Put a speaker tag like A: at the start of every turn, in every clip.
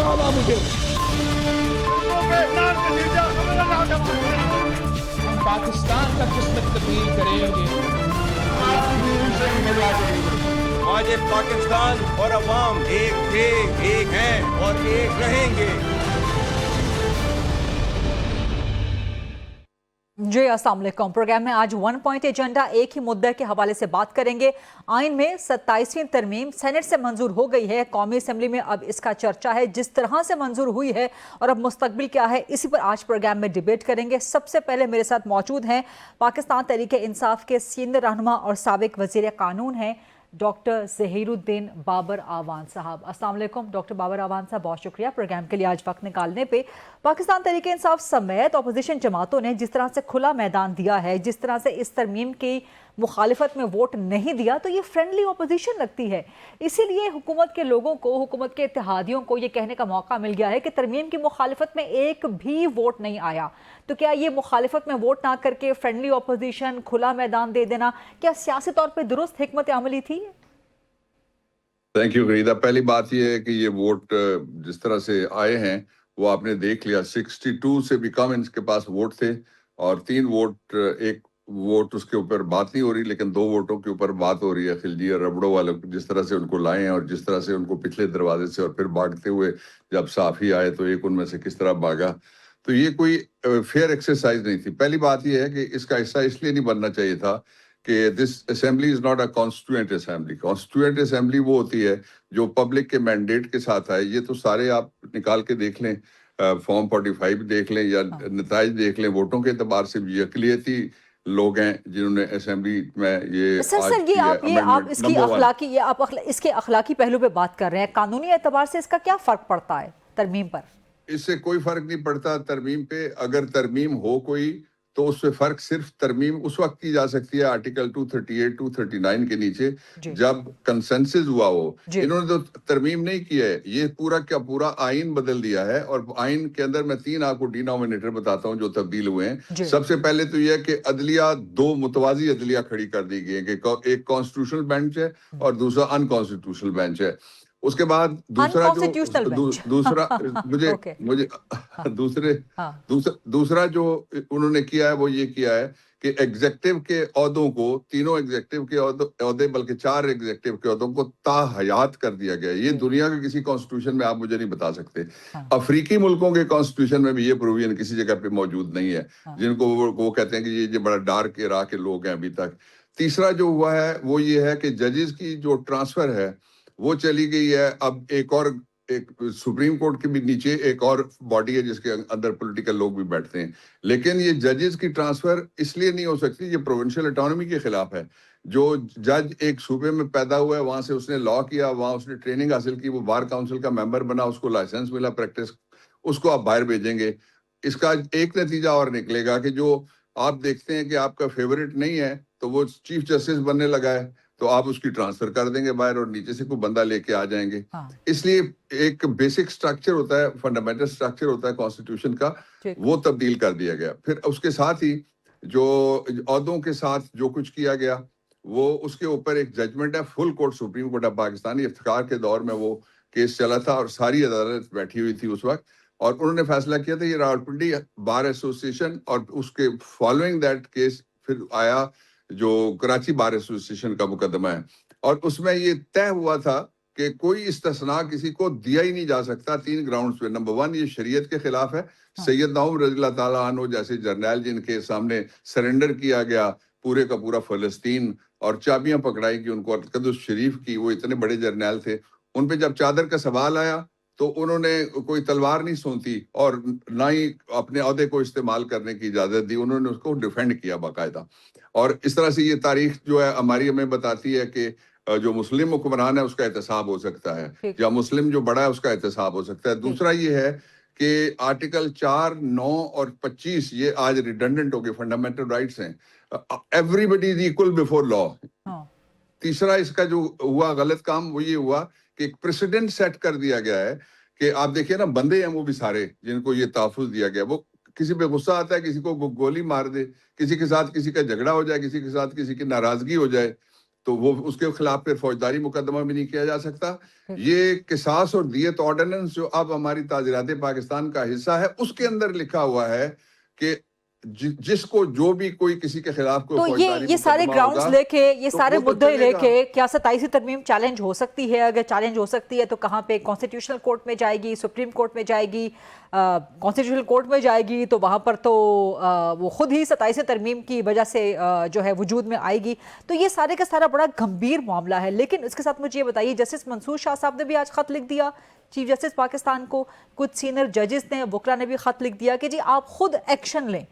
A: बता मुझे। हम पाकिस्तान का किस्मत तब्दील करेंगे।
B: आज ये पाकिस्तान और अवाम एक थे, एक हैं और एक रहेंगे।
C: जी अस्सलाम वालेकुम। प्रोग्राम में आज 1 पॉइंट एजेंडा एक ही मुद्दे के हवाले से बात करेंगे। आइन में 27वीं तरमीम सेनेट से मंजूर हो गई है। कौमी असम्बली में अब इसका चर्चा है, जिस तरह से मंजूर हुई है और अब मुस्तकबिल क्या है, इसी पर आज प्रोग्राम में डिबेट करेंगे। सबसे पहले मेरे साथ मौजूद हैं पाकिस्तान तहरीक इंसाफ के सीनियर रहनुमा और साबिक वज़ीर कानून हैं डॉक्टर ज़हीरुद्दीन बाबर आवान साहब। अस्सलाम वालेकुम डॉक्टर बाबर आवान साहब, बहुत शुक्रिया प्रोग्राम के लिए आज वक्त निकालने पे। पाकिस्तान तहरीक इंसाफ समेत अपोजिशन जमातों ने जिस तरह से खुला मैदान दिया है, जिस तरह से इस तरमीम की मुखालिफत में वोट नहीं दिया, तो ये फ्रेंडली अपोजिशन लगती है। इसीलिए हुकूमत के लोगों को, हुकूमत के इत्तेहादियों को ये कहने का मौका मिल गया है कि तरमीम की मुखालिफत में एक भी वोट नहीं आया। तो क्या ये मुखालिफत में वोट ना करके फ्रेंडली अपोजिशन, खुला मैदान दे देना, क्या सियासी तौर पर दुरुस्त हिकमत अमली थी?
D: थैंक यू गरीदा। पहली बात यह है कि ये वोट जिस तरह से आए हैं वो आपने देख लिया। 62 से भी कम इनके पास वोट थे और 3 वोट, एक वोट उसके ऊपर बात नहीं हो रही, लेकिन 2 वोटों के ऊपर बात हो रही है। खिलजी और रबड़ों वाले जिस तरह से उनको लाए हैं और जिस तरह से उनको पिछले दरवाजे से और फिर भागते हुए जब साफी आए तो एक उनमें से किस तरह भागा, तो ये कोई फेयर एक्सरसाइज नहीं थी। पहली बात यह है कि इसका हिस्सा इसलिए नहीं बनना चाहिए था कि this assembly is not a constituent assembly. Constituent assembly वो होती है जो पब्लिक के मैंडेट के साथ आए। ये तो सारे आप निकाल के देख लें, फॉर्म 45 देख लें या नताइज देख लें, वोटों के एतबार से भी अकलियती लोग हैं जिन्होंने असेंबली में ये
C: सर ये आप इसके अखलाकी पहलू पे बात कर रहे हैं, कानूनी एतबार से इसका क्या फर्क पड़ता है तरमीम पर?
D: इससे कोई फर्क नहीं पड़ता तरमीम पे। अगर तरमीम हो कोई तो उससे फर्क सिर्फ तरमीम उस वक्त की जा सकती है आर्टिकल 238 239 के नीचे जब कंसेंसस हुआ हो। इन्होंने तो तरमीम नहीं किया है, ये पूरा का पूरा आइन बदल दिया है। और आइन के अंदर मैं 3 आपको डिनोमिनेटर बताता हूँ जो तब्दील हुए हैं। सबसे पहले तो यह कि अदलिया 2 मुतवाजी अदलिया खड़ी कर दी गई है कि एक कॉन्स्टिट्यूशनल बेंच है और दूसरा अनकॉन्स्टिट्यूशनल बेंच है। उसके बाद दूसरा दूसरा जो उन्होंने किया है वो ये किया है कि एग्जेक्टिव के ओहदों को, तीनों एग्जेक्टिव के ओहदे बल्कि 4 एग्जेक्टिव के ओहदों को ताहयात कर दिया गया। ये दुनिया के किसी कॉन्स्टिट्यूशन में आप मुझे नहीं बता सकते। अफ्रीकी मुल्कों के कॉन्स्टिट्यूशन में भी ये प्रोविजन किसी जगह पे मौजूद नहीं है, जिनको वो कहते हैं कि ये बड़ा डार्क एरा के लोग हैं अभी तक। तीसरा जो हुआ है वो ये है कि जजेस की जो ट्रांसफर है वो चली गई है। अब एक सुप्रीम कोर्ट के भी नीचे एक और बॉडी है जिसके अंदर पॉलिटिकल लोग भी बैठते हैं, लेकिन ये जजेस की ट्रांसफर इसलिए नहीं हो सकती, ये प्रोविंशियल ऑटोनॉमी के खिलाफ है। जो जज एक सूबे में पैदा हुआ है, वहां से उसने लॉ किया, वहां उसने ट्रेनिंग हासिल की, वो बार काउंसिल का मेंबर बना, उसको लाइसेंस मिला प्रैक्टिस, उसको आप बाहर भेजेंगे। इसका एक नतीजा और निकलेगा कि जो आप देखते हैं कि आपका फेवरेट नहीं है तो वो चीफ जस्टिस बनने लगा है, तो आप उसकी ट्रांसफर कर देंगे बाहर और नीचे से कोई बंदा लेके आ जाएंगे। इसलिए एक बेसिक स्ट्रक्चर होता है, फंडामेंटल स्ट्रक्चर होता है कॉन्स्टिट्यूशन का, वो तब्दील कर दिया गया। फिर उसके साथ ही जो ओहदों के साथ जो कुछ किया गया वो उसके ऊपर एक जजमेंट है full court supreme court of Pakistan. Iftikhar के दौर में वो केस चला था और सारी अदालत बैठी हुई थी उस वक्त, और उन्होंने फैसला किया था ये रावलपिंडी बार एसोसिएशन, और उसके फॉलोइंग दैट केस फिर आया जो कराची बार एसोसिएशन का मुकदमा है, और उसमें ये तय हुआ था कि कोई इस्तिस्ना किसी को दिया ही नहीं जा सकता 3 ग्राउंड्स पे। नंबर 1, ये शरीयत के खिलाफ है। सैयद उमर रज़ी अल्लाह ताला अन्हु जैसे जर्नैल जिनके सामने सरेंडर किया गया पूरे का पूरा फलस्तीन और चाबियां पकड़ाई कि उनको अल-क़ुद्स शरीफ की, वो इतने बड़े जर्नैल थे, उन पे जब चादर का सवाल आया तो उन्होंने कोई तलवार नहीं सूंघी और ना ही अपने ओहदे को इस्तेमाल करने की इजाजत दी, उन्होंने उसको डिफेंड किया बाकायदा। और इस तरह से ये तारीख जो है हमारी हमें बताती है कि जो मुस्लिम हुक्मरान है उसका एहतसाब हो सकता है, या मुस्लिम जो बड़ा है उसका एहतसाब हो सकता है। दूसरा ये है कि आर्टिकल 4, 9 और 25 ये आज रिडंडेंट हो गए, फंडामेंटल राइट्स हैं, everybody is equal before law. तीसरा इसका जो हुआ गलत काम वो ये हुआ कि एक प्रेसिडेंट सेट कर दिया गया है कि आप देखिए ना, बंदे हैं वो भी सारे जिनको ये तहफ़्फ़ुज़ दिया गया, वो किसी पे गुस्सा आता है किसी को गोली मार दे, किसी के साथ किसी का झगड़ा हो जाए, किसी के साथ किसी की नाराजगी हो जाए, تو وہ اس کے خلاف پھر فوجداری مقدمہ بھی نہیں کیا جا سکتا. یہ قصاص اور دیت آرڈیننس جو اب ہماری تعزیرات پاکستان کا حصہ ہے, اس کے اندر لکھا ہوا ہے کہ جس کو جو بھی کوئی کسی کے خلاف کوئی
C: تو
D: فوجداری
C: یہ سارے گراؤنڈز لے کے, یہ سارے مدعے لے کے کیا 27ویں ترمیم چیلنج ہو سکتی ہے؟ اگر چیلنج ہو سکتی ہے تو کہاں پہ؟ کانسٹیٹیوشنل کورٹ میں جائے گی, سپریم کورٹ میں جائے گی؟ کانسٹیٹیوشنل کورٹ میں جائے گی تو وہاں پر تو وہ خود ہی 27ویں ترمیم کی وجہ سے جو ہے وجود میں آئے گی. تو یہ سارے کا سارا بڑا گمبھیر معاملہ ہے. لیکن اس کے ساتھ مجھے یہ بتائیے, جسٹس منصور شاہ صاحب نے بھی آج خط لکھ دیا چیف جسٹس پاکستان کو, کچھ سینئر ججز نے, وکلا نے بھی خط لکھ دیا کہ جی آپ خود ایکشن لیں.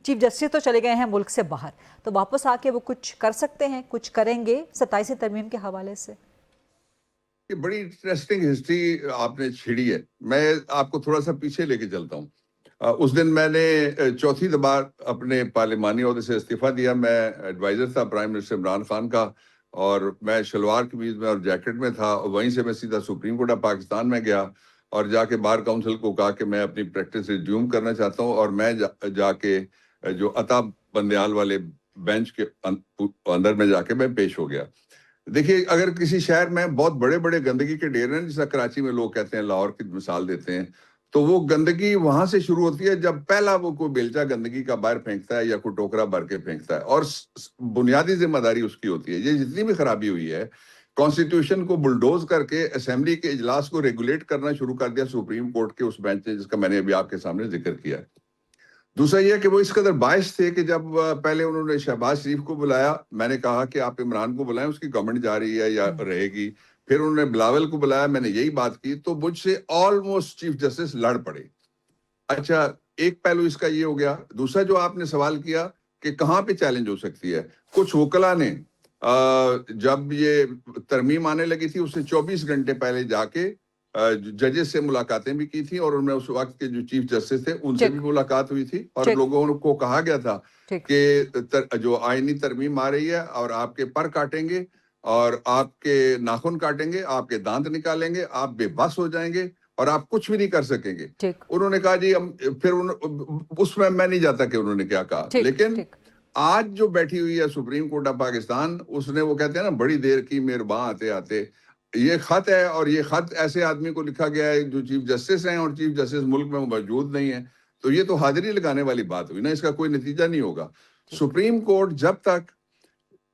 C: چیف جسٹس تو چلے گئے ہیں ملک سے باہر, تو واپس آ کے وہ کچھ کر سکتے ہیں, کچھ کریں گے 27ویں ترمیم کے حوالے سے؟
D: یہ بڑی انٹرسٹنگ ہسٹری آپ نے چھیڑی ہے. میں آپ کو تھوڑا سا پیچھے لے کے چلتا ہوں. اس دن میں نے چوتھی دفعہ اپنے پارلیمانی عہدے سے استعفیٰ دیا. میں ایڈوائزر تھا پرائم منسٹر عمران خان کا, اور میں شلوار قمیض میں اور جیکٹ میں تھا. وہیں سے میں سیدھا سپریم کورٹ آف پاکستان میں گیا اور جا کے بار کاؤنسل کو کہا کہ میں اپنی پریکٹس ریزیوم کرنا چاہتا ہوں, اور میں جا کے جو عطا بندیال والے بینچ کے اندر میں جا کے میں پیش ہو گیا. دیکھیے, اگر کسی شہر میں بہت بڑے بڑے گندگی کے ڈھیر ہیں, جیسا کراچی میں لوگ کہتے ہیں, لاہور کی مثال دیتے ہیں, تو وہ گندگی وہاں سے شروع ہوتی ہے جب پہلا وہ کوئی بیلچہ گندگی کا باہر پھینکتا ہے یا کوئی ٹوکرا بھر کے پھینکتا ہے, اور بنیادی ذمہ داری اس کی ہوتی ہے. یہ جتنی بھی خرابی ہوئی ہے, کانسٹیٹیوشن کو بلڈوز کر کے اسمبلی کے اجلاس کو ریگولیٹ کرنا شروع کر دیا سپریم کورٹ کے اس بینچ نے, جس کا میں نے ابھی آپ کے سامنے ذکر کیا ہے. دوسرا یہ کہ وہ اس قدر باعث تھے کہ جب پہلے انہوں نے شہباز شریف کو بلایا, میں نے کہا کہ آپ عمران کو بلائیں, اس کی گورنمنٹ جا رہی ہے یا رہے گی. پھر انہوں نے بلاول کو بلایا, میں نے یہی بات کی, تو مجھ سے آلموسٹ چیف جسٹس لڑ پڑے. اچھا, ایک پہلو اس کا یہ ہو گیا. دوسرا جو آپ نے سوال کیا کہ کہاں پہ چیلنج ہو سکتی ہے, کچھ وکلا نے جب یہ ترمیم آنے لگی تھی اس سے 24 گھنٹے پہلے جا کے ججز سے ملاقاتیں بھی کی تھی, اور ان میں اس وقت کے جو چیف جسٹس تھے ان سے بھی ملاقات ہوئی تھی, اور لوگوں کو کہا گیا تھا کہ جو آئینی ترمیم آ رہی ہے اور آپ کے پر کاٹیں گے اور آپ کے ناخن کاٹیں گے, آپ کے دانت نکالیں گے, آپ بے بس ہو جائیں گے اور آپ کچھ بھی نہیں کر سکیں گے. انہوں نے کہا جی پھر اس میں نہیں جاتا کہ انہوں نے کیا کہا. لیکن آج جو بیٹھی ہوئی ہے سپریم کورٹ آف پاکستان, اس نے وہ کہتے ہیں نا بڑی دیر کی مہرباں آتے آتے, یہ خط ہے, اور یہ خط ایسے آدمی کو لکھا گیا ہے جو چیف جسٹس ہیں, اور چیف جسٹس ملک میں موجود نہیں ہے, تو یہ تو حاضری لگانے والی بات ہوئی نا, اس کا کوئی نتیجہ نہیں ہوگا. سپریم کورٹ جب تک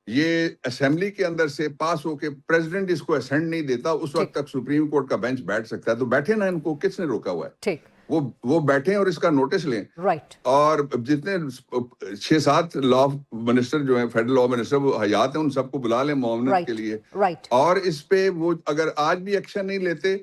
D: یہ اسمبلی کے اندر سے پاس ہو کے پریزیڈنٹ اس کو اسینڈ نہیں دیتا, اس وقت تک سپریم کورٹ کا بینچ بیٹھ سکتا ہے. تو بیٹھے نا, ان کو کس نے روکا ہوا ہے؟ وہ بیٹھیں اور اس کا نوٹس لیں. اور جتنے 6-7 لا منسٹر جو ہیں, فیڈرل لا منسٹر وہ حیات ہیں, ان سب کو بلا لیں معاونت کے لیے. اور اس پہ وہ اگر آج بھی ایکشن نہیں لیتے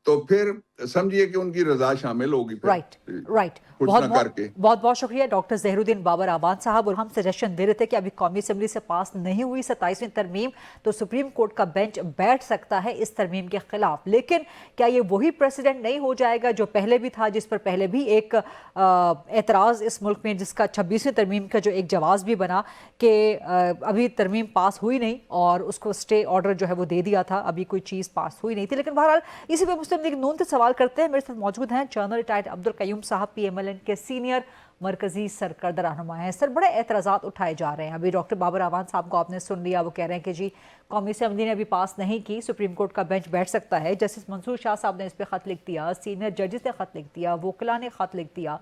D: تو پھر سمجھیے کہ ان کی رضا شامل ہوگی.
C: رائٹ. بہت بہت شکریہ ڈاکٹر ظہیر الدین بابر اعوان صاحب. اور ہم سجیشن دے رہے تھے کہ ابھی قومی اسمبلی سے پاس نہیں ہوئی 27ویں ترمیم, تو سپریم کورٹ کا بینچ بیٹھ سکتا ہے اس ترمیم کے خلاف. لیکن کیا یہ وہی پریسیڈنٹ نہیں ہو جائے گا جو پہلے بھی تھا, جس پر پہلے بھی ایک اعتراض اس ملک میں, جس کا 26ویں ترمیم کا جو ایک جواز بھی بنا کہ ابھی ترمیم پاس ہوئی نہیں اور اس کو اسٹے آرڈر جو ہے وہ دے دیا تھا, ابھی کوئی چیز پاس ہوئی نہیں تھی. لیکن بہرحال اسی پہ مسلم لیگ نون سے سوال کرتے ہیں. میرے ساتھ موجود ہیں جنرل ریٹائرڈ عبدالقیوم صاحب, پی ایم ایل این کے سینئر مرکزی سرکردہ رہنما ہیں. سر, بڑے اعتراضات اٹھائے جا رہے ہیں. ابھی ڈاکٹر بابر اعوان صاحب کو آپ نے سن لیا, وہ کہہ رہے ہیں کہ جی قومی اسمبلی نے ابھی پاس نہیں کی, سپریم کورٹ کا بینچ بیٹھ سکتا ہے. جسٹس منصور شاہ صاحب نے اس پہ خط لکھ دیا, سینئر ججز نے خط لکھ دیا, وکلا نے خط لکھ دیا,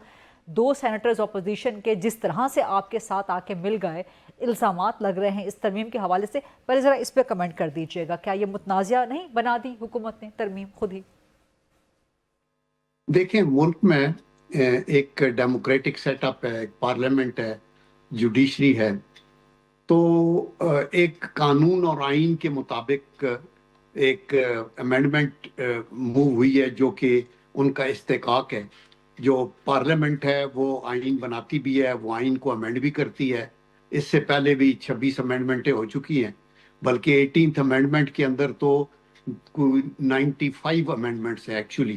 C: 2 سینیٹرز اپوزیشن کے جس طرح سے آپ کے ساتھ آ کے مل گئے, الزامات لگ رہے ہیں اس ترمیم کے حوالے سے. پہلے ذرا اس پہ کمنٹ کر دیجئے گا, کیا یہ متنازع نہیں بنا دی حکومت نے ترمیم خود ہی؟
E: دیکھیں, ملک میں ایک ڈیموکریٹک سیٹ اپ ہے, ایک پارلیمنٹ ہے, جوڈیشری ہے, تو ایک قانون اور آئین کے مطابق ایک امینڈمنٹ موو ہوئی ہے جو کہ ان کا استحقاق ہے. جو پارلیمنٹ ہے وہ آئین بناتی بھی ہے, وہ آئین کو امینڈ بھی کرتی ہے. اس سے پہلے بھی 26 امینڈمنٹیں ہو چکی ہیں, بلکہ 18th امینڈمنٹ کے اندر تو 95 امینڈمنٹس ہیں. ایکچولی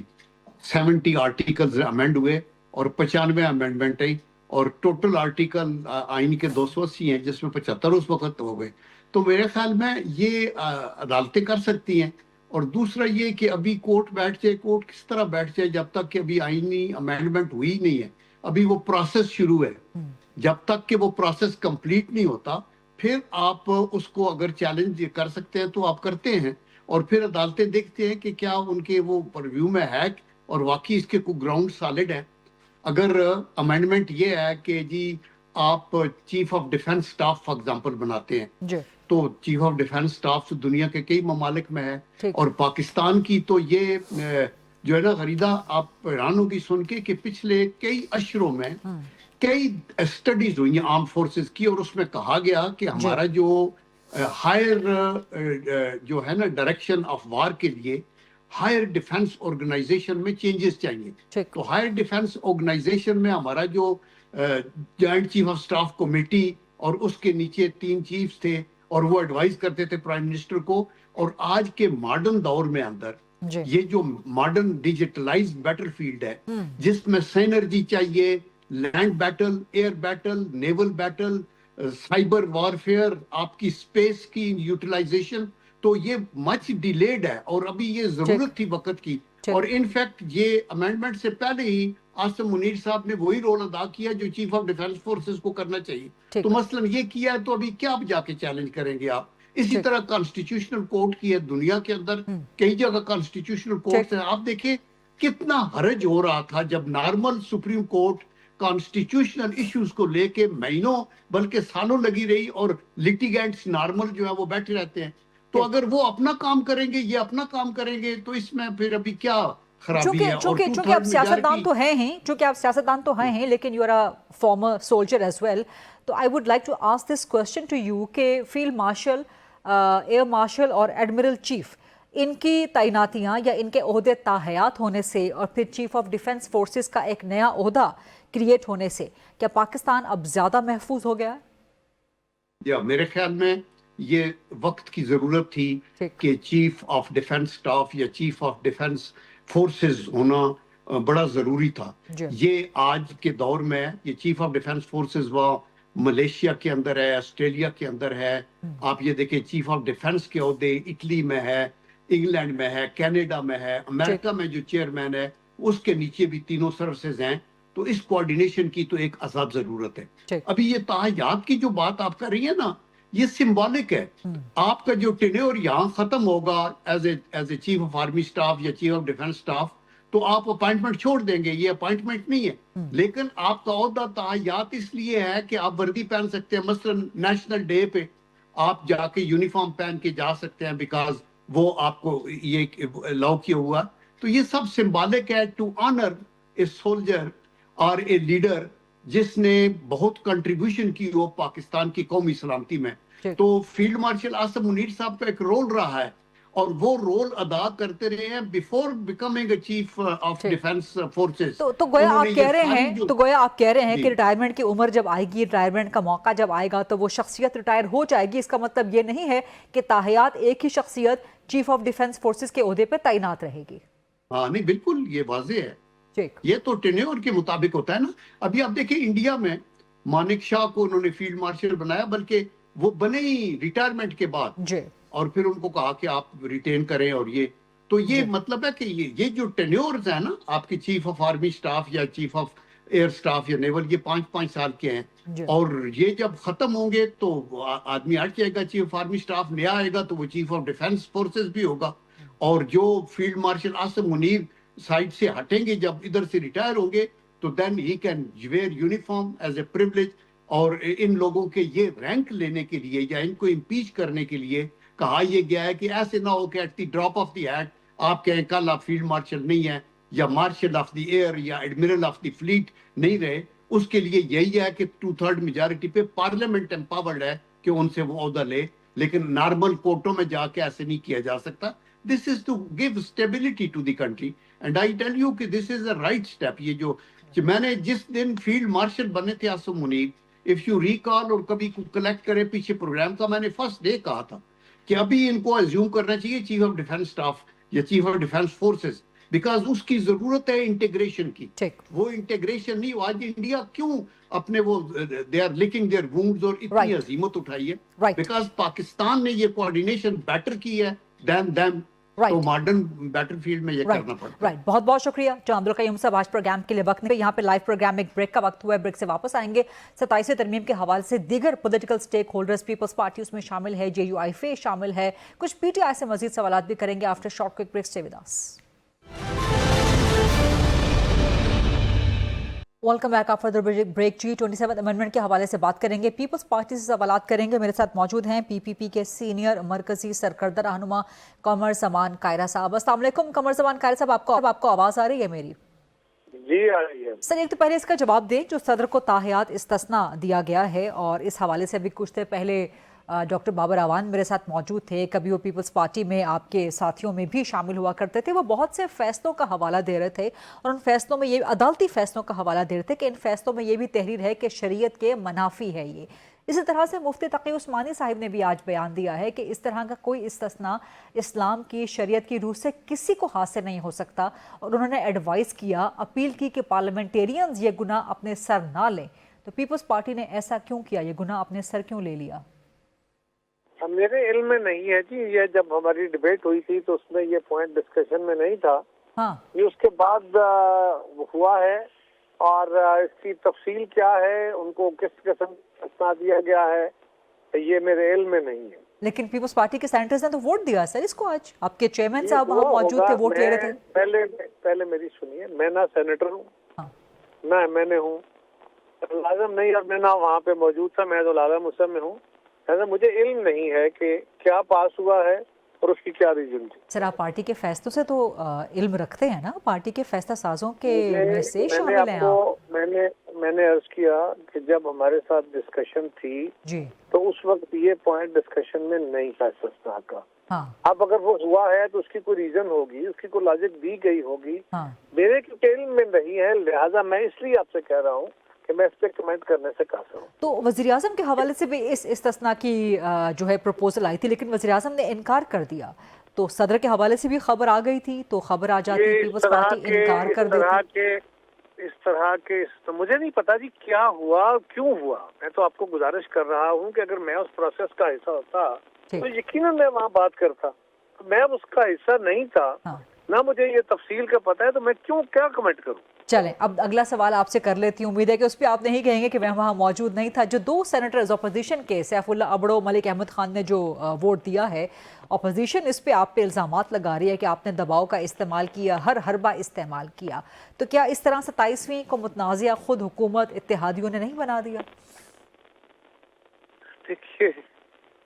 E: 70 آرٹیکلز امینڈ ہوئے اور 95 امینڈمنٹ ہیں, اور ٹوٹل آرٹیکل آئین کے 280 ہیں, جس میں 75 اس وقت ہو گئے. تو میرے خیال میں یہ عدالتیں کر سکتی ہیں. اور دوسرا یہ کہ ابھی کورٹ بیٹھ جائے, کورٹ کس طرح بیٹھ جائے جب تک کہ ابھی آئینی امینڈمنٹ ہوئی نہیں ہے. ابھی وہ پروسیس شروع ہے, جب تک کہ وہ پروسیس کمپلیٹ نہیں ہوتا پھر آپ اس کو اگر چیلنج کر سکتے ہیں تو آپ کرتے ہیں, اور پھر عدالتیں دیکھتے ہیں کہ کیا ان کے وہ پرویو میں ہے اور واقعی اس کے کوئی گراؤنڈ سالڈ ہے. اگر امینڈمنٹ یہ ہے کہ جی آپ chief of defence staff for example بناتے ہیں,
C: جی
E: تو چیف آف ڈیفنس سٹاف دنیا کے کئی ممالک میں ہے,
C: ٹھیک.
E: اور پاکستان کی تو یہ جو ہے نا غریدہ, آپ حیران ہوگی سن کے کہ پچھلے کئی اشروں میں کئی اسٹڈیز ہوئی ہیں آرم فورسز کی, اور اس میں کہا گیا کہ ہمارا جو ہائر جو ہے نا ڈائریکشن آف وار کے لیے ہائر ڈیفنس آرگنائزیشن میں چینجز چاہیے.
C: ٹھیک.
E: تو ہائر ڈیفنس آرگنائزیشن میں ہمارا جو joint chief of staff committee اور اس کے نیچے 3 چیفز تھے, اور وہ ایڈوائز کرتے تھے پرائم منسٹر کو. اور آج کے ماڈرن دور میں اندر یہ جو ماڈرن ڈیجیٹلائز بیٹل فیلڈ ہے, جس میں سینرجی چاہیے, لینڈ بیٹل, ایئر بیٹل, نیول بیٹل, سائبر وارفیئر, آپ کی اسپیس کی یوٹیلائزیشن, تو یہ مچ ڈیلیڈ ہے, اور ابھی یہ ضرورت تھی وقت کی. اور انفیکٹ یہ امینڈمنٹ سے پہلے ہی عاصم منیر صاحب نے وہی رول ادا کیا جو چیف آف ڈیفنس فورسز کو کرنا چاہیے. تو مثلا یہ کیا ہے, تو ابھی کیا جا کے چیلنج کریں گے آپ؟ اسی طرح کانسٹیٹیوشنل کورٹ کی ہے دنیا کے اندر, کئی جگہ کانسٹیٹیوشنل کورٹ ہیں. آپ دیکھیں کتنا حرج ہو رہا تھا جب normal supreme court constitutional issues کو لے کے مہینوں بلکہ سالوں لگی رہی, اور لیٹیگینٹس نارمل جو ہے وہ بیٹھے رہتے ہیں. تو اگر وہ اپنا کام کریں گے, یہ اپنا کام کریں گے, تو اس میں پھر ابھی کیا خرابی ہے؟
C: چونکہ آپ سیاستدان تو ہیں ہی, لیکن you are a former soldier as well. تو I would like to ask this question to you کہ فیلڈ مارشل, ایئر مارشل اور ایڈمرل چیف, ان کی تعیناتیاں یا ان کے عہدے تاحیات ہونے سے, اور پھر چیف آف ڈیفنس فورسز کا ایک نیا عہدہ کریٹ ہونے سے, کیا پاکستان اب زیادہ محفوظ ہو گیا ہے؟
E: یا میرے خیال میں یہ وقت کی ضرورت تھی کہ چیف آف ڈیفنس سٹاف یا چیف آف ڈیفنس فورسز ہونا بڑا ضروری تھا. یہ آج کے دور میں یہ چیف آف ڈیفنس فورسز وہ ملیشیا کے اندر ہے, آسٹریلیا کے اندر ہے. آپ یہ دیکھیں چیف آف ڈیفنس کے عہدے اٹلی میں ہے, انگلینڈ میں ہے, کینیڈا میں ہے, امریکہ میں جو چیئرمین ہے اس کے نیچے بھی تینوں سروسز ہیں. تو اس کوارڈینیشن کی تو ایک عذاب ضرورت ہے. ابھی یہ تاحیات کی جو بات آپ کر رہی ہیں نا, یہ سمبولک ہے. آپ کا جو ٹینیور یہاں ختم ہوگا as a chief of army staff یا چیف آف ڈیفنس سٹاف, تو آپ اپائنٹمنٹ چھوڑ دیں گے. یہ اپائنٹمنٹ نہیں ہے, لیکن آپ کا عہدہ تاحیات اس لیے ہے کہ آپ وردی پہن سکتے ہیں. مثلا نیشنل ڈے پہ آپ جا کے یونیفارم پہن کے جا سکتے ہیں, بیکاز وہ آپ کو یہ لاؤ کیا ہوا. تو یہ سب سمبولک ہے ٹو آنر اے سولجر اور اے لیڈر جس نے بہت کنٹریبیوشن کی ہو پاکستان کی قومی سلامتی میں. تو فیلڈ مارشل عاصم منیر صاحب کا ایک رول رہا ہے, اور وہ رول ادا کرتے رہے ہیں before becoming a chief of defence forces.
C: تو گویا آپ کہہ رہے ہیں کہ ریٹائرمنٹ کی عمر جب آئے گی, ریٹائرمنٹ کا موقع جب آئے گا, تو وہ شخصیت ریٹائر ہو جائے گی. اس کا مطلب یہ نہیں ہے کہ تاحیات ایک ہی شخصیت چیف آف ڈیفنس فورسز کے عہدے پہ تعینات رہے گی.
E: ہاں نہیں, بالکل یہ واضح ہے. یہ تو ٹینیور کے مطابق ہوتا ہے نا. ابھی آپ دیکھیں انڈیا میں مانک شاہ کو انہوں نے فیلڈ مارشل بنایا, بلکہ وہ بنے ہی ریٹائرمنٹ کے بعد, اور پھر ان کو کہا کہ آپ ریٹین کریں. اور یہ تو یہ مطلب ہے کہ یہ جو ٹینیورز ہیں نا آپ کی چیف آف آرمی سٹاف یا چیف آف ایئر سٹاف یا نیول, یہ 5-5 سال کے ہیں. اور یہ جب ختم ہوں گے تو آدمی ہٹ جائے گا, چیف آف آرمی سٹاف نیا آئے گا تو وہ چیف آف ڈیفنس فورسز بھی ہوگا. اور جو field marshal Asim Munir side سے ہٹیں گے, جب ادھر سے ریٹائر ہوں گے, تو then he can wear uniform as a privilege. اور ان لوگوں کے یہ رینک لینے کے لیے یا ان کو امپیچ کرنے کے لیے کہا یہ گیا ہے کہ ایسے نہ ہو کہ at the drop of the hat آپ کہیں کل آپ فیلڈ مارشل نہیں ہیں, یا مارشل آف دی ایئر یا ایڈمرل آف دی فلیٹ نہیں رہے. اس کے لیے یہی ہے کہ 2/3 میجارٹی پہ پارلیمنٹ امپاورڈ ہے کہ ان سے وہ عہدہ لے, لیکن نارمل کورٹوں میں جا کے ایسے نہیں کیا جا سکتا. This is to give stability to the country, and I tell you کہ this is the right step. یہ جو میں نے جس دن فیلڈ مارشل بنے تھے Asim Munir, if you recall اور کبھی کلیکٹ کرے پیچھے پروگرام کا, میں نے فرسٹ ڈے کہا تھا کہ ابھی ان کو ایزیوم کرنا چاہیے چیف آف ڈیفنس سٹاف یا chief of defence forces, because اس کی ضرورت ہے انٹیگریشن کی. وہ انٹیگریشن نہیں. آج انڈیا کیوں اپنے وہ they are licking their wounds اور اتنی عظیمت اٹھائی ہے, بیکاز پاکستان نے یہ کوارڈینیشن بیٹر کی ہے than them. तो मॉडर्न बैटलफील्ड में ये करना पड़ता है।
C: राइट, बहुत बहुत शुक्रिया जनाब अब्दुल कय्यूम साहब आज प्रोग्राम के लिए वक्त नहीं। यहाँ पे लाइव प्रोग्राम में एक ब्रेक का वक्त हुआ है, ब्रेक से वापस आएंगे। 27वीं तरमीम के हवाले से दीगर political stakeholders, Peoples Party उसमें शामिल है, JUIF शामिल है, कुछ PTI से मजीद सवाल भी करेंगे। After short quick break, stay with us. Welcome back after the break. G27 amendment के हवाले से बात करेंगे, पीपल्स पार्टी से सवाल करेंगे। मेरे साथ मौजूद हैं PPP के सीनियर मरकजी सरकर्दा रहनुमा कमर जमान कायरा साहब। अस्सलाम वालेकुम कमर जमान कायरा साहब, आपको आवाज़ आ रही है मेरी?
F: जी आ रही है।
C: सर एक तो पहले इसका जवाब दें, जो सदर को ताहियात इस्तिस्ना दिया गया है और इस हवाले से अभी कुछ देर पहले डॉक्टर बाबर अवान मेरे साथ मौजूद थे, कभी वो पीपल्स पार्टी में आपके साथियों में भी शामिल हुआ करते थे। वो बहुत से फैसलों का हवाला दे रहे थे और उन फैसलों में ये अदालती फैसलों का हवाला दे रहे थे कि इन फैसलों में ये भी तहरीर है कि शरीयत के मनाफी है ये। इसी तरह से मुफ्ती तकी उस्मानी साहिब ने भी आज बयान दिया है कि इस तरह का कोई इस्तिस्ना इस्लाम की शरीयत की रूह से किसी को हासिल नहीं हो सकता और उन्होंने एडवाइस किया, अपील की कि पार्लियामेंटेरियंस ये गुनाह अपने सर ना लें। तो पीपल्स पार्टी ने ऐसा क्यों किया, ये गुनाह अपने सर क्यों ले लिया?
F: मेरे इल्म में नहीं है जी, ये जब हमारी डिबेट हुई थी तो उसमें ये पॉइंट डिस्कशन में नहीं था।
C: हाँ,
F: ये उसके बाद हुआ है और इसकी तफसील क्या है, उनको किस किस्म का दिया गया है, ये मेरे इल्म में नहीं है।
C: लेकिन पीपल्स पार्टी के सेनेटर्स ने तो वोट दिया सर इसको। आज आपके चेयरमैन साहब वहाँ मौजूद थे, वोट ले रहे थे।
F: पहले मेरी सुनिए, मैं ना सेनेटर हूँ,
C: हाँ,
F: ना MNA हूँ, लाजम नहीं, और मैं ना वहाँ पे मौजूद था, मैं तो लाला मुसम में हूँ। ऐसा मुझे इल्म नहीं है कि क्या पास हुआ है और उसकी क्या रीजन थी।
C: सर आप पार्टी के फैसलों से तो इल्म रखते हैं ना, पार्टी के फैसला साजों के में से शामिल हैं आप।
F: मैंने अर्ज किया कि जब हमारे साथ डिस्कशन थी
C: जी,
F: तो उस वक्त ये पॉइंट डिस्कशन में नहीं था इस्तिस्ना का।
C: हाँ,
F: अब अगर वो हुआ है तो उसकी कोई रीजन होगी, उसकी कोई लॉजिक दी गई होगी,
C: हाँ,
F: मेरे इल्म में नहीं है, लिहाजा मैं इसलिए आपसे कह रहा हूँ कि मैं इस पे कमेंट करने से काफिर हूँ।
C: तो वज़ीर आज़म के हवाले से भी इस इस्तिस्ना की जो है प्रपोजल आई थी, लेकिन वज़ीर आज़म ने इनकार कर दिया। तो सदर के हवाले से भी खबर आ गई थी, तो खबर आ जाती, पीपल्स पार्टी इनकार कर देती।
F: इस तरह के तो मुझे नहीं पता जी क्या हुआ, क्यों हुआ। मैं तो आपको गुजारिश कर रहा हूँ कि अगर मैं उस प्रोसेस का हिस्सा होता तो यकीनन मैं वहाँ बात करता। मैं उसका हिस्सा नहीं था,
C: हाँ,
F: ना मुझे ये तफसील का पता है, तो मैं क्या कमेंट करूँ।
C: चलें अब अगला सवाल आपसे कर लेती हूँ। उम्मीद है कि उस पर आप नहीं कहेंगे कि मैं वहाँ मौजूद नहीं था। जो दो सेनेटर्स अपोजिशन के, सैफुल्ला अबड़ो, मलिक अहमद खान ने जो वोट दिया है, अपोजिशन इस पे आप पे इल्ज़ामात लगा रही है कि आपने दबाव का इस्तेमाल किया, हर हरबा इस्तेमाल किया। तो क्या इस तरह 27वीं को मुतनाज़िया खुद हुकूमत इत्तेहादियों ने नहीं बना दिया?
F: देखिए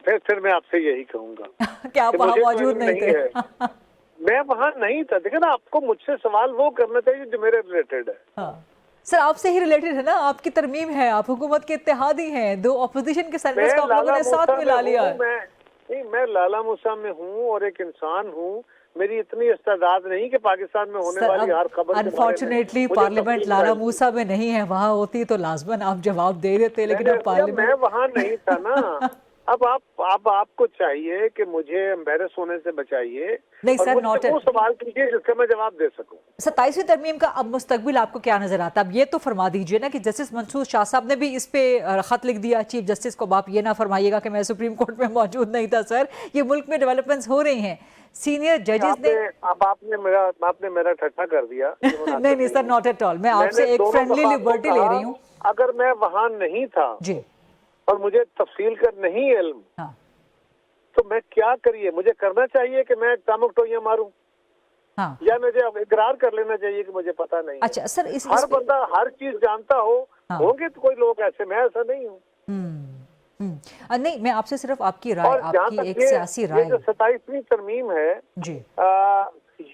F: फिर मैं आपसे यही कहूँगा
C: क्या आप वहाँ मौजूद नहीं थे?
F: मैं वहाँ नहीं था। देखिए ना, आपको मुझसे सवाल वो करना चाहिए जो मेरे रिलेटेड है।
C: हाँ। सर आपसे ही रिलेटेड है ना, आपकी तरमीम है, आप हुकूमत के इत्तेहादी हैं, दो अपोजिशन के सेनेटर्स को आप लोगों ने साथ मिला लिया है।
F: मैं लाला मूसा में हूँ और एक इंसान हूँ, मेरी इतनी इस्तेदाद नहीं कि पाकिस्तान में होने वाली हर खबर।
C: अनफॉर्चुनेटली पार्लियामेंट लाला मूसा में नहीं है, वहाँ होती तो लाजमन आप जवाब दे देते, लेकिन अब पार्लियामेंट
F: मैं वहाँ नहीं था ना। अब आपको चाहिए कि मुझे एम्बैरस होने से बचाइए।
C: नहीं सर, नॉट
F: वो सवाल कीजिए जिसका मैं जवाब दे सकूं।
C: 27वीं तरमीम का अब मुस्तकबिल आपको क्या नजर आता है? अब ये तो फरमा दीजिए ना कि जस्टिस मंसूर शाह साहब ने भी इस पे खत लिख दिया चीफ जस्टिस को। आप ये ना फरमाइएगा कि मैं सुप्रीम कोर्ट में मौजूद नहीं था। सर ये मुल्क में डेवलपमेंट्स हो रही हैं, सीनियर जजेस ने।
F: अब आपने मेरा ठट्ठा कर दिया।
C: नहीं सर, नॉट एट ऑल। मैं आपसे एक फ्रेंडली लिबर्टी ले रही हूँ।
F: अगर मैं वहाँ नहीं था
C: जी और
F: मुझे तफसील का नहीं इल्म,
C: हाँ,
F: तो मैं क्या करिए, मुझे करना चाहिए कि मैं टामुक टोइयां मारूं,
C: हाँ,
F: या मुझे इकरार कर लेना चाहिए कि मुझे पता नहीं।
C: अच्छा सर,
F: हर बंदा हर चीज जानता हो,
C: हाँ,
F: होंगे तो कोई लोग ऐसे, मैं ऐसा नहीं हूँ।
C: नहीं, मैं आपसे सिर्फ आपकी राय, आपकी एक सियासी राय।
F: जो 27वीं तरमीम है
C: जी,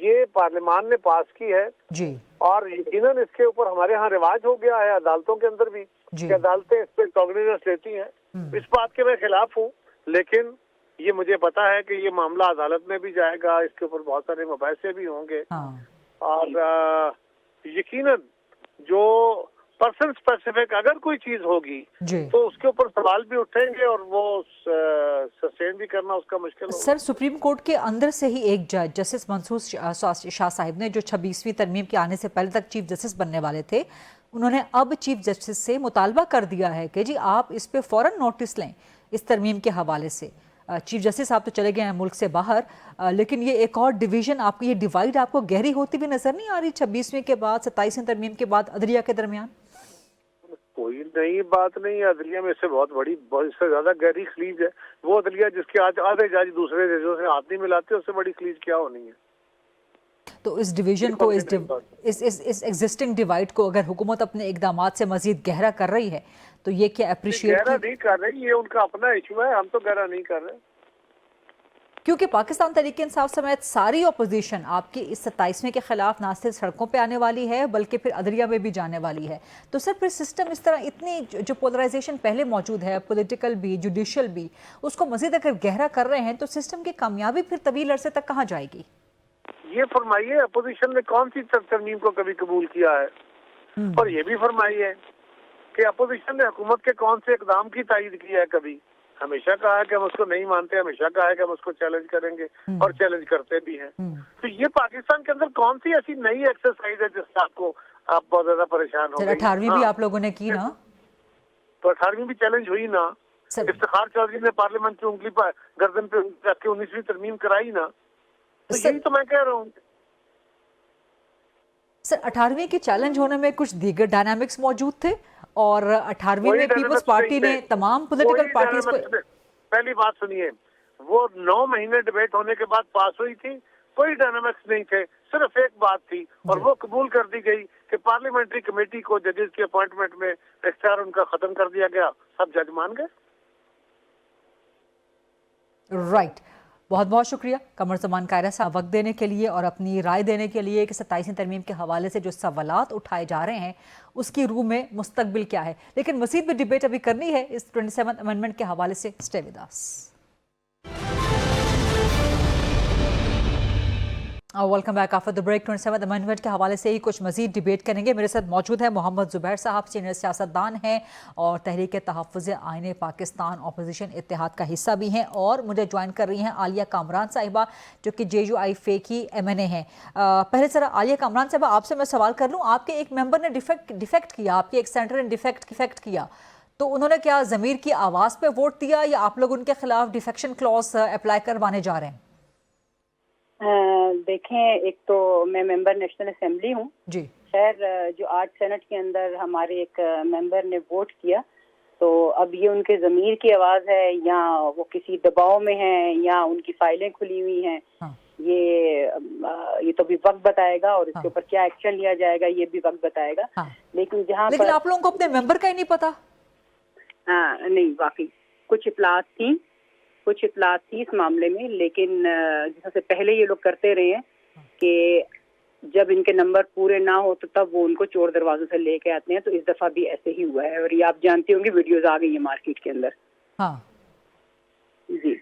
F: ये पार्लियामान ने पास की है
C: जी,
F: और यकीनन इसके ऊपर हमारे यहाँ रिवाज हो गया है, अदालतों के अंदर भी, कि अदालतें इस पे कॉग्निजेंस लेती हैं। इस बात के मैं खिलाफ हूँ, लेकिन ये मुझे पता है कि ये मामला अदालत में भी जाएगा, इसके ऊपर बहुत सारे मुबाहिसे भी होंगे।
C: हाँ,
F: और यकीनन जो पर्सन स्पेसिफिक अगर कोई चीज होगी तो उसके ऊपर सवाल भी उठेंगे और वो सस्टेन भी करना उसका मुश्किल होगा।
C: सर सुप्रीम कोर्ट के अंदर से ही एक जज जस्टिस मंसूर शाह साहिब ने, जो 26वीं तरमीम के आने से पहले तक चीफ जस्टिस बनने वाले थे, उन्होंने अब चीफ जस्टिस से मुतालबा कर दिया है कि जी आप इस पे फौरन नोटिस लें इस तरमीम के हवाले से। चीफ जस्टिस साहब तो चले गए हैं मुल्क से बाहर, लेकिन ये एक और डिवीजन आपको, ये डिवाइड आपको गहरी होती हुई नजर नहीं आ रही 26वीं के बाद, 27वीं तरमीम के बाद अदलिया के दरमियान?
F: कोई नई बात नहीं है, अदलिया में से बहुत बड़ी, बहुत इससे ज्यादा गहरी खलीज है। वो अदलिया जिसके आज आधे जज दूसरे जजों से हाथ नहीं मिलाते, उससे बड़ी खलीज क्या होनी है?
C: तो इस डिवीजन को, इस एग्जिस्टिंग डिवाइड को अगर हुकूमत अपने इकदामात से मजीद गहरा कर रही है तो ये क्या अप्रिशिएट?
F: गहरा नहीं कर रही, ये उनका अपना इशू है, हम तो गहरा नहीं कर रहे।
C: क्योंकि पाकिस्तान तहरीक इंसाफ समेत सारी अपोजिशन आपकी इस 27वें के खिलाफ ना सिर्फ सड़कों पे आने वाली है बल्कि फिर अदलिया में भी जाने वाली है, तो सर फिर सिस्टम इस तरह, इतनी जो पोलराइजेशन पहले मौजूद है, पॉलिटिकल भी जुडिशियल भी, उसको मजीद अगर गहरा कर रहे हैं तो सिस्टम की कामयाबी फिर तवील अरसे तक कहाँ जाएगी?
F: ये फरमाइए, अपोजिशन ने कौन सी तरमीम को कभी कबूल किया है? और ये भी फरमाइए कि अपोजिशन ने हुकूमत के कौन से इकदाम की तायीद की है कभी? हमेशा कहा है कि हम उसको नहीं मानते, हमेशा कहा है कि हम उसको चैलेंज करेंगे, और चैलेंज करते भी हैं। तो ये पाकिस्तान के अंदर कौन सी ऐसी नई एक्सरसाइज है जिससे आप बहुत ज्यादा परेशान हो गए?
C: 18वीं भी आप लोगों ने की ना,
F: तो 18वीं भी चैलेंज हुई ना। इफ्तिखार चौधरी ने पार्लियामेंट की उंगली पर गर्दन पे रख के 19वीं तरमीम कराई ना, तो यही तो मैं कह रहा हूँ।
C: सर 18वीं के चैलेंज होने में कुछ दीगर डायनामिक्स मौजूद थे, और 18वीं में पीपल्स पार्टी ने तमाम पॉलिटिकल पार्टीज को,
F: पहली बात सुनिए, वो 9 महीने डिबेट होने के बाद पास हुई थी, कोई डायनामिक्स नहीं थे, सिर्फ एक बात थी, और वो कबूल कर दी गई कि पार्लियामेंट्री कमेटी को जजेस की अपॉइंटमेंट में इख्तियार उनका खत्म कर दिया गया, सब जज मान गए।
C: राइट, बहुत बहुत शुक्रिया कमर ज़मान कायरा साहब वक्त देने के लिए और अपनी राय देने के लिए कि 27वीं तरमीम के हवाले से जो सवालात उठाए जा रहे हैं उसकी रूह में मुस्तकबिल क्या है। लेकिन मज़ीद भी डिबेट अभी करनी है इस 27th अमेंडमेंट के हवाले से। Stay with us. Welcome back after the break. 27th amendment के हवाले से ही कुछ मजीद डिबेट करेंगे। मेरे साथ मौजूद है मोहम्मद ज़ुबैर साहब, सीनियर सियासतदान हैं और तहरीक तहफ़्फ़ुज़ आईन पाकिस्तान अपोजिशन इत्तेहाद का हिस्सा भी हैं, और मुझे ज्वाइन कर रही हैं आलिया कामरान साहिबा जो कि JUIF की MNA हैं। पहले ज़रा आलिया कामरान साहिबा आपसे मैं सवाल कर लूँ, आपके एक मेंबर ने डिफेक्ट किया, आपके एक सेनेटर ने डिफेक्ट किया, तो उन्होंने क्या ज़मीर की आवाज़ पे वोट दिया या आप लोग उनके खिलाफ डिफेक्शन क्लॉज अप्लाई करवाने जा रहे हैं?
G: देखें, एक तो मैं मेंबर नेशनल असेंबली हूँ
C: जी।
G: खैर, जो आज सेनेट के अंदर हमारे एक मेंबर ने वोट किया, तो अब ये उनके ज़मीर की आवाज़ है या वो किसी दबाव में है या उनकी फाइलें खुली हुई हैं,
C: हाँ।
G: ये तो भी वक्त बताएगा, और इसके ऊपर क्या एक्शन लिया जाएगा ये भी वक्त बताएगा।
C: हाँ।
G: लेकिन
C: आप लोगों को अपने मेंबर का ही नहीं पता?
G: नहीं, वाकई कुछ इत्तलात थी इस मामले में, लेकिन जिससे पहले ये लोग करते रहे हैं कि जब इनके नंबर पूरे ना हो तो तब वो उनको चोर दरवाजों से लेके आते हैं, तो इस दफा भी ऐसे ही हुआ है, और ये आप जानते होंगे, वीडियोस आ गई है मार्केट के अंदर।
C: हाँ
G: जी।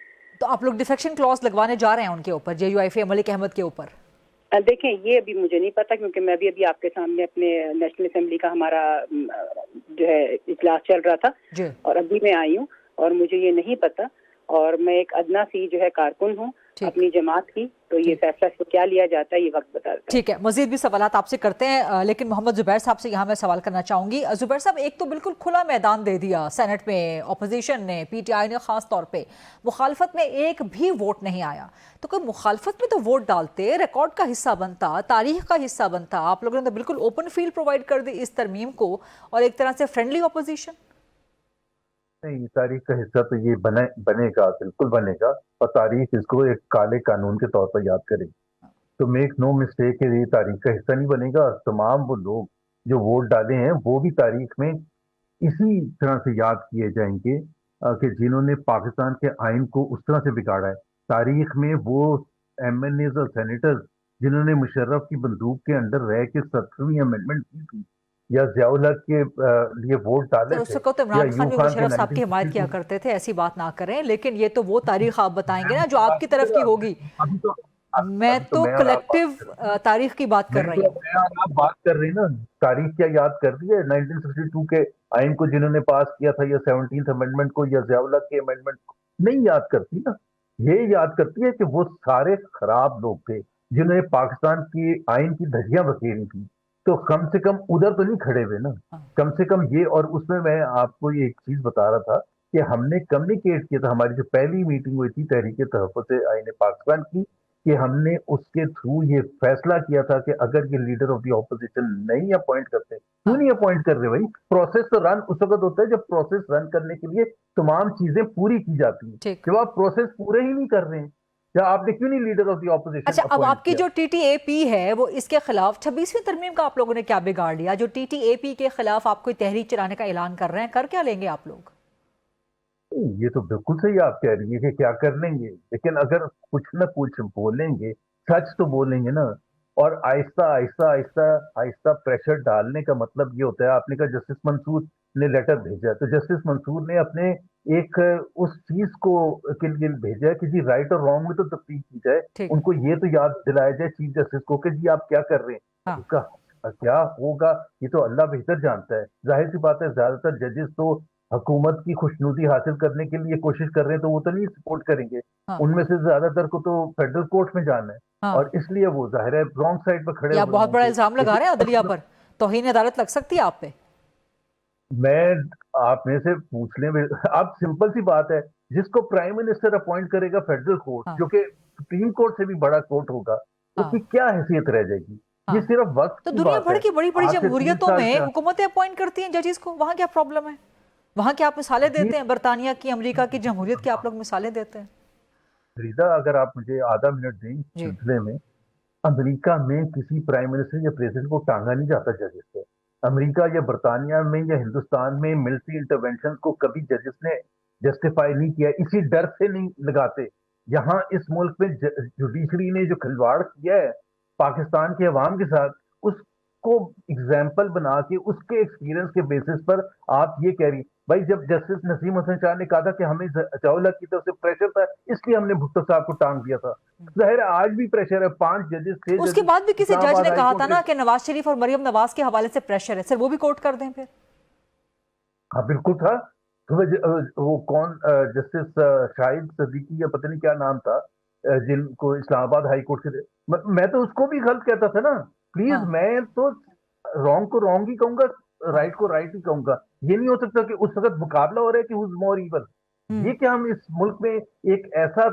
C: तो आप लोग डिफेक्शन क्लॉज लगवाने जा रहे हैं उनके ऊपर, JUIF मलिक अहमद के ऊपर?
G: देखें, ये अभी मुझे नहीं पता, क्योंकि मैं भी अभी आपके सामने अपने नेशनल असेंबली का हमारा जो है इजलास चल रहा था और अभी मैं आई हूँ, और मुझे ये नहीं पता, और मैं एक अदना सी जो है कारकुन हूँ अपनी जमात की, तो ये फैसला इसको क्या लिया जाता है ये वक्त बता देता है।
C: ठीक है, मजीद भी सवालात आपसे करते हैं, लेकिन मोहम्मद ज़ुबैर साहब से यहाँ मैं सवाल करना चाहूँगी। ज़ुबैर साहब, एक तो बिल्कुल खुला मैदान दे दिया सेनेट में अपोजिशन ने, PTI ने ख़ास तौर पे, मुखालफत में एक भी वोट नहीं आया, तो कोई मुखालफत में तो वोट डालते, रिकॉर्ड का हिस्सा बनता, तारीख का हिस्सा बनता। आप लोगों ने तो बिल्कुल ओपन फील्ड प्रोवाइड कर दी इस तरमीम को, और एक तरह से फ्रेंडली अपोजिशन।
H: नहीं, तारीख का हिस्सा तो ये बनेगा, बिल्कुल बनेगा, और तारीख इसको एक काले कानून के तौर पर याद करेगी। तो मेक नो मिस्टेक, ये तारीख का हिस्सा नहीं बनेगा, और तमाम वो लोग जो वोट डाले हैं वो भी तारीख में इसी तरह से याद किए जाएंगे कि जिन्होंने पाकिस्तान के आइन को उस तरह से बिगाड़ा है। तारीख में वो MNAs और सेनेटर्स जिन्होंने मुशर्रफ की बंदूक के अंदर रह के 17वीं अमेंडमेंट की थी, या ज़िया-उल-हक के लिए वोट डाले थे,
C: उस वक्त तो इमरान खान भी मुशर्रफ साहब की हिमायत किया करते थे, ऐसी बात ना करें, लेकिन ये तो वो तारीख आप बताएंगे ना जो आपकी तरफ की होगी। मैं तो कलेक्टिव तारीख की बात कर रही हूँ।
H: आप बात कर रही ना, तारीख क्या याद कर दी है? 1962 के आइन को जिन्होंने पास किया था, या 17th अमेंडमेंट को, या ज़िया-उल-हक के अमेंडमेंट को नहीं याद करती ना। ये याद करती है कि वो सारे खराब लोग थे जिन्होंने पाकिस्तान की आइन की धज्जियां बखेरी थी, तो कम से कम उधर तो नहीं खड़े हुए ना, कम से कम ये। और उसमें मैं आपको ये एक चीज बता रहा था کہ ہم نے کمیونیکیٹ کیا تھا. ہماری جو پہلی میٹنگ ہوئی تھی تحریک تحفظ آئین پاکستان کی, کہ ہم نے اس کے تھرو یہ فیصلہ کیا تھا کہ اگر یہ لیڈر آف دی اپوزیشن نہیں اپوائنٹ کرتے, کیوں نہیں اپوائنٹ کر رہے بھائی؟ پروسیس تو رن اس وقت ہوتا ہے جب پروسیس رن کرنے کے لیے تمام چیزیں پوری کی جاتی ہیں. جب آپ پروسیس پورے ہی نہیں کر رہے ہیں, یا آپ نے کیوں نہیں لیڈر آف دی اپوزیشن؟
C: اچھا, اب آپ کی جو ٹی ٹی اے پی ہے وہ اس کے خلاف 26ویں ترمیم کا آپ لوگوں نے کیا بگاڑ لیا؟ جو ٹی ٹی اے پی کے خلاف آپ کوئی تحریک چلانے کا اعلان کر رہے ہیں, کر کیا لیں گے آپ لوگ؟
H: یہ تو بالکل صحیح آپ کہہ رہی ہے کہ کیا کر لیں گے, لیکن اگر کچھ نہ کچھ بولیں گے, سچ تو بولیں گے نا. اور آہستہ آہستہ آہستہ آہستہ پریشر ڈالنے کا مطلب یہ ہوتا ہے. آپ نے کہا جسٹس منصور نے لیٹر بھیجا, تو جسٹس منصور نے اپنے ایک اس چیز کو کے لیے بھیجا ہے کہ جی رائٹ اور رانگ میں تو تفتیش کی جائے. ان کو یہ تو یاد دلایا جائے چیف جسٹس کو کہ جی آپ کیا کر رہے ہیں, اس کا کیا ہوگا یہ تو اللہ بہتر جانتا ہے. ظاہر سی بات ہے زیادہ تر ججز تو حکومت کی خوشنودی حاصل کرنے کے لیے کوشش کر رہے ہیں, تو وہ تو نہیں سپورٹ کریں گے. ان میں سے زیادہ تر کو تو فیڈرل کورٹ میں جانا ہے, اور اس لیے وہ ظاہر ہے رانگ سائڈ پہ کھڑے.
C: آپ بہت بڑا الزام لگا رہے ہیں عدلیہ پر, توہین عدالت لگ سکتی ہے آپ پہ.
H: میں آپ میں سے پوچھ لیں, آپ سمپل سی بات ہے, جس کو پرائم منسٹر اپوائنٹ کرے گا فیڈرل کورٹ, جو کہ سپریم کورٹ سے بھی بڑا کورٹ ہوگا, اس کی کیا حیثیت رہ جائے گی؟ یہ صرف وقت
C: تو دنیا بھر کی بڑی بڑی جمہوریتوں میں حکومتیں اپوائنٹ کرتی ہیں ججز کو, وہاں کیا پرابلم ہے؟ وہاں کیا آپ مثالیں دیتے ہیں؟ برطانیہ کی, امریکہ کی جمہوریت کی آپ لوگ مثالیں دیتے ہیں.
H: فریدہ, اگر آپ مجھے آدھا منٹ دیں سلسلے میں, امریکہ میں کسی پرائم منسٹر یا پریزیڈنٹ کو ٹانگا نہیں جاتا ججز سے. امریکہ یا برطانیہ میں یا ہندوستان میں ملٹری انٹرونشن کو کبھی ججز نے جسٹیفائی نہیں کیا, اسی ڈر سے نہیں لگاتے. یہاں اس ملک میں جوڈیشری نے جو کھلواڑ کیا ہے پاکستان کے عوام کے ساتھ, اس کو ایگزامپل بنا کے اس کے ایکسپیرینس کے بیسس پر آپ یہ کہہ رہی بھائی, جب جسٹس نسیم حسن شاہ نے کہا تھا کہ ہمیں ضیاء کی طرف سے پریشر تھا اس لیے ہم نے بھٹو صاحب کو ٹانگ دیا تھا, ظاہر ہے آج بھی پریشر ہے. 5 ججز تھے,
C: اس کے بعد بھی کسی جج نے کہا تھا نا کہ نواز شریف اور مریم نواز کے حوالے سے پریشر ہے, سر وہ بھی کوٹ کر دیں پھر.
H: ہاں بالکل تھا. وہ کون, جسٹس شاہد صدیقی یا پتہ نہیں کیا نام تھا, جن کو اسلام آباد ہائی کورٹ سے, میں تو اس کو بھی غلط کہتا تھا نا. پلیز میں تو رانگ کو رانگ ہی کہوں گا, رائٹ کو رائٹ ہی کہوں گا. یہ نہیں ہو سکتا کہ اس وقت مقابلہ ہو رہا ہے کہ who's more evil. یہ کہ ہم اس ملک میں ایک ایسا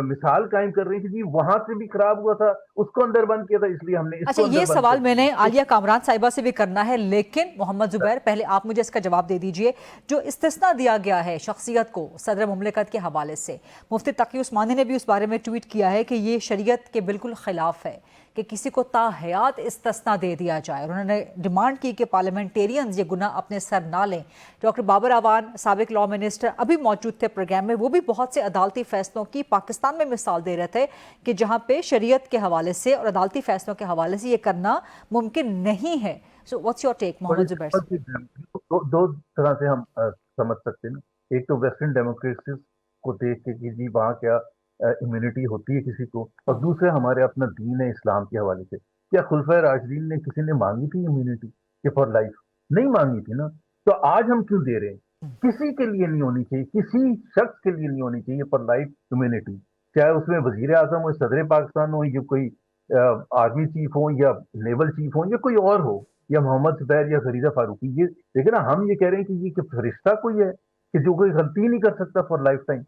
H: مثال قائم کر رہی تھی جی وہاں سے بھی خراب ہوا تھا, اس کو اندر بند کیا تھا, اس لیے ہم نے اس کو
C: اچھا, یہ سوال میں نے عالیہ کامران صاحبہ سے بھی کرنا ہے, لیکن محمد زبیر پہلے آپ مجھے اس کا جواب دے دیجئے. جو استثناء دیا گیا ہے شخصیت کو صدر مملکت کے حوالے سے, مفتی تقی عثمانی نے بھی اس بارے میں ٹویٹ کیا ہے کہ یہ شریعت کے بالکل خلاف ہے کہ کسی کو تاحیات استثناء دے دیا جائے, اور انہوں نے ڈیمانڈ کی کہ پارلیمنٹیرینز یہ گناہ اپنے سر نہ لیں. ڈاکٹر بابر اعوان سابق لاء منسٹر ابھی موجود تھے پروگرام میں, وہ بھی بہت سے عدالتی فیصلوں کی پاکستان میں مثال دے رہے تھے کہ جہاں پہ شریعت کے حوالے سے اور عدالتی فیصلوں کے حوالے سے یہ کرنا ممکن نہیں ہے. سو واٹس یور ٹیک محمد زبیر؟
H: دو طرح سے ہم سمجھ سکتے ہیں. ایک تو ویسٹرن ڈیموکریسیز کو دیکھ کے کہ جی وہاں کیا امیونٹی ہوتی ہے کسی کو, اور دوسرے ہمارے اپنا دین ہے اسلام کے حوالے سے. کیا خلفائے راشدین نے کسی نے مانگی تھی امیونٹی کہ فار لائف؟ نہیں مانگی تھی نا. تو آج ہم کیوں دے رہے ہیں؟ کسی کے لیے نہیں ہونی چاہیے, کسی شخص کے لیے نہیں ہونی چاہیے فار لائف امیونٹی, چاہے اس میں وزیر اعظم ہو, صدر پاکستان ہو, یا کوئی آرمی چیف ہو, یا نیول چیف ہو, یا کوئی اور ہو, یا محمد زبیر یا فریدہ فاروقی. یہ دیکھیں نا, ہم یہ کہہ رہے ہیں کہ یہ کہ فرشتہ کوئی ہے کہ جو کوئی غلطی نہیں کر سکتا فار لائف ٹائم.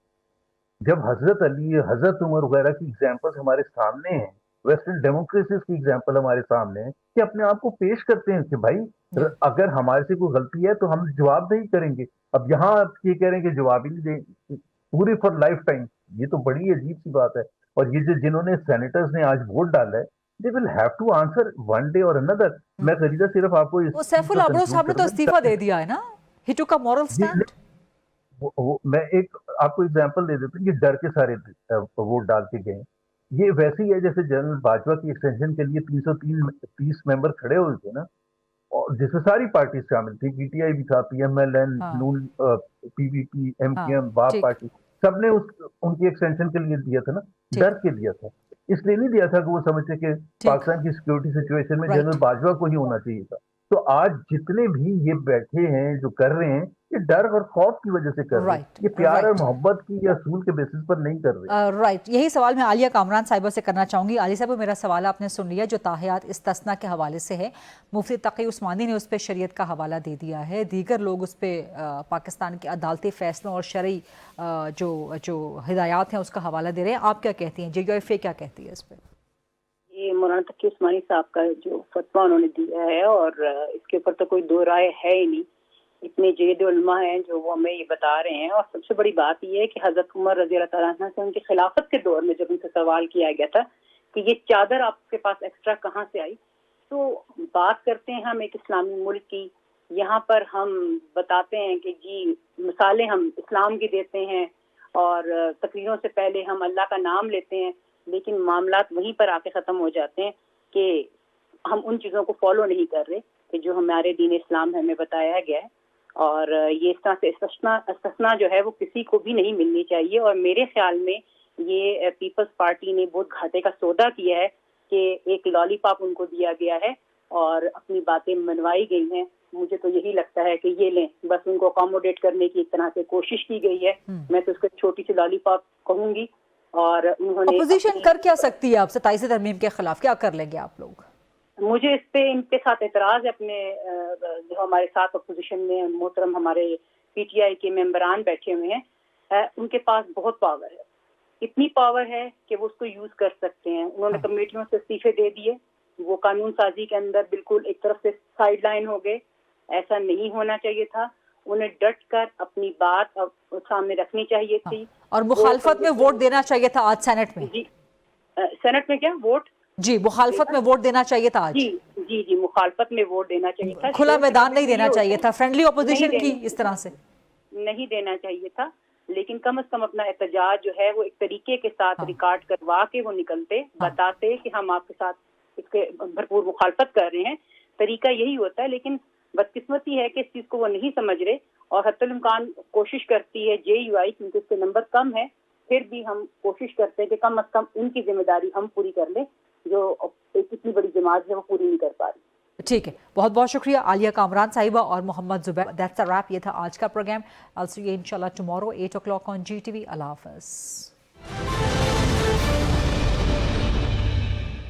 H: جب حضرت علی, حضرت عمر وغیرہ کی ایگزامپل ہمارے سامنے ہیں, ویسٹرن ڈیموکریسیز کی ایگزامپل ہمارے سامنے ہیں, کہ اپنے آپ کو پیش کرتے ہیں کہ بھائی اگر ہمارے سے کوئی غلطی ہے تو ہم جواب نہیں کریں گے. اب یہاں آپ یہ کہہ رہے ہیں کہ جواب ہی نہیں دیں پوری فار لائف ٹائم, یہ تو بڑی عجیب سی بات ہے. اور یہ جنہوں نے سینیٹرز نے آج ووٹ ڈالا ہے, they will have to answer one day or another. میں خریدا صرف آپ کو
C: وہ سیف اللہ ابرو صاحب نے تو استعفیٰ دے دیا ہے نا, he took a moral stand.
H: میں ایک آپ کو ایگزامپل دے دیتا ہوں, یہ ڈر کے سارے ووٹ ڈال کے گئے. یہ ویسے ہی ہے جیسے جنرل باجوہ کی ایکسٹینشن کے لیے 330 ممبر کھڑے ہوئے تھے نا, اور جس میں ساری پارٹیز شامل تھی, پی ٹی آئی بھی تھا, پی ایم ایل این, نون, پی وی پی, ایم کیو ایم, باپ پارٹی, سب نے ان کی ایکسٹینشن کے لیے دیا تھا نا, ڈر کے دیا تھا. اس لیے نہیں دیا تھا کہ وہ سمجھتے کہ پاکستان کی سیکورٹی سچویشن میں جنرل باجوہ کو ہی ہونا چاہیے تھا. तो आज जितने भी ये बैठे हैं जो कर रहे हैं, ये डर और खौफ की वजह से कर रहे हैं, ये प्यार और मोहब्बत की या असूल के बेसिस पर नहीं कर रहे।
C: राइट, यही सवाल मैं आलिया कामरान साहिबा से करना चाहूंगी। आलिया साहिबा, मेरा सवाल आपने सुन लिया जो ताहियात इस्तिस्ना के हवाले से है। मुफ्ती तकी उस्मानी ने उस पर शरीयत का हवाला दे दिया है, दीगर लोग उस पर पाकिस्तान के अदालती फैसलों और शरई जो हिदायत हैं उसका हवाला दे रहे हैं। आप क्या कहती हैं, JUIFA क्या कहती है इस पर?
G: ये मौलाना तकी उस्मानी साहब का जो फतवा उन्होंने दिया है, और इसके ऊपर तो कोई दो राय है ही नहीं। इतने जयद उलमा हैं जो वो हमें ये बता रहे हैं। और सबसे बड़ी बात ये है कि हजरत उमर रज़ी अल्लाह तआला अन्हु से उनकी खिलाफत के दौर में जब उनसे सवाल किया गया था कि ये चादर आपके पास एक्स्ट्रा कहाँ से आई, तो बात करते हैं हम एक इस्लामी मुल्क की, यहाँ पर हम बताते हैं कि जी मिसालें हम इस्लाम की देते हैं और तकरीरों से पहले हम अल्लाह का नाम लेते हैं, लेकिन मामलात वहीं पर आके ख़त्म हो जाते हैं कि हम उन चीज़ों को फॉलो नहीं कर रहे कि जो हमारे दीन इस्लाम में हमें बताया गया है। और ये इस तरह से इस्तिस्ना जो है वो किसी को भी नहीं मिलनी चाहिए। और मेरे ख्याल में ये पीपल्स पार्टी ने बहुत घाटे का सौदा किया है कि एक लॉलीपॉप उनको दिया गया है और अपनी बातें मनवाई गई हैं। मुझे तो यही लगता है कि ये लें, बस उनको अकोमोडेट करने की एक तरह से कोशिश की गई है। मैं तो उसको छोटी सी लॉलीपॉप कहूंगी। और उन्होंने
C: अपोजिशन कर क्या सकती है आप 27 तरमीम के खिलाफ, क्या कर लेंगे आप लोग?
G: मुझे इस पे इनके साथ एतराज है। अपने जो हमारे साथ अपोजिशन में मोहतरम हमारे PTI के मेंबरान बैठे हुए हैं, उनके पास बहुत पावर है, इतनी पावर है कि वो उसको यूज कर सकते हैं। उन्होंने कमेटियों से इस्तीफे दे दिए, वो कानून साजी के अंदर बिल्कुल एक तरफ से साइड लाइन हो गए। ऐसा नहीं होना चाहिए था। उन्हें डट कर अपनी बात सामने रखनी चाहिए थी।
C: और मुखालफत में वोट देना चाहिए था आज सेनेट में।
G: जी, सेनेट में क्या वोट?
C: जी, मुखालफत में वोट देना चाहिए था आज।
G: जी, मुखालफत में वोट देना चाहिए था।
C: खुला मैदान नहीं देना चाहिए था, फ्रेंडली ऑपोजिशन की इस तरह से
G: नहीं देना चाहिए था। लेकिन कम से कम अपना एहतजाज जो है वो एक तरीके के साथ रिकॉर्ड करवा के वो निकलते, बताते कि हम आपके साथ इसके भरपूर मुखालफत कर रहे हैं। तरीका यही होता है। लेकिन बदकिस्मती है कि इस चीज को वो नहीं समझ रहे और हत्तल इम्कान कोशिश करती है JUI, क्योंकि उसके नंबर कम है, फिर भी हम कोशिश करते हैं कि कम से कम इनकी जिम्मेदारी हम पूरी कर लें, जो इतनी बड़ी जमात है वो पूरी नहीं कर पा रही।
C: ठीक है, बहुत बहुत शुक्रिया आलिया कामरान साहिबा और Mohammad Zubair. That's a wrap. ये था आज का programme. I'll see you inshallah tomorrow 8 o'clock on GTV। अल्लाह हाफ़िज़।